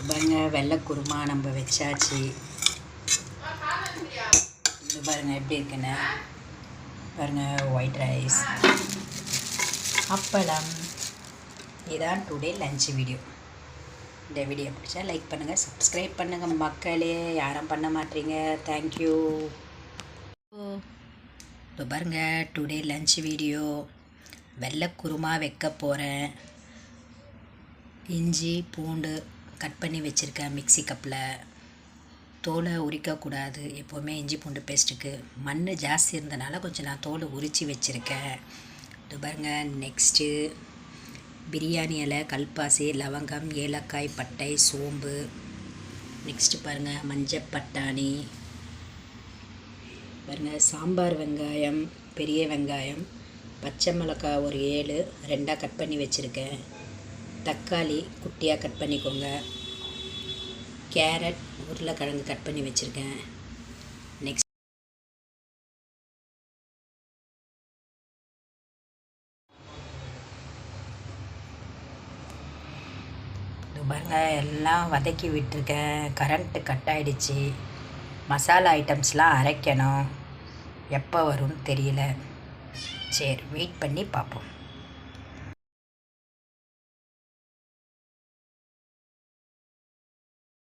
பாருங்க வெள்ளை குருமா நம்ம வச்சாச்சு. இது பாருங்கள் எப்படி இருக்குன்னு பாருங்கள். ஒயிட் ரைஸ், அப்பளம். இதான் டுடே லஞ்ச் வீடியோ. இந்த வீடியோ பிடிச்சா லைக் பண்ணுங்கள், சப்ஸ்கிரைப் பண்ணுங்கள் மக்களே. யாரும் பண்ண மாட்டீங்க. தேங்க்யூ. இப்போ பாருங்கள் டுடே லஞ்ச் வீடியோ. வெள்ளை குருமா வைக்க போகிறேன். இஞ்சி பூண்டு கட் பண்ணி வச்சுருக்கேன் மிக்ஸி கப்பில். தோலை உரிக்கக்கூடாது எப்போவுமே இஞ்சி பூண்டு பேஸ்ட்டுக்கு. மண் ஜாஸ்தி இருந்தனால கொஞ்சம் நான் தோலை உரித்து வச்சுருக்கேன். இது பாருங்கள். நெக்ஸ்ட்டு பிரியாணி இலை, கல்பாசி, லவங்கம், ஏலக்காய், பட்டை, சோம்பு. நெக்ஸ்ட்டு பாருங்கள் மஞ்சள் பட்டாணி. பாருங்கள் சாம்பார் வெங்காயம், பெரிய வெங்காயம், பச்சை மிளகாய் ஒரு 7 2 கட் பண்ணி வச்சுருக்கேன். தக்காளி குட்டியாக கட் பண்ணிக்கோங்க. கேரட், உருளைக்கிழங்கு கட் பண்ணி வச்சுருக்கேன். நெக்ஸ்ட் இது பாருங்கள் எல்லாம் வதக்கி விட்டுருக்கேன். கரண்ட்டு கட் ஆகிடுச்சு. மசாலா ஐட்டம்ஸ்லாம் அரைக்கணும். எப்போ வரும்னு தெரியல. சரி வெயிட் பண்ணி பார்ப்போம்.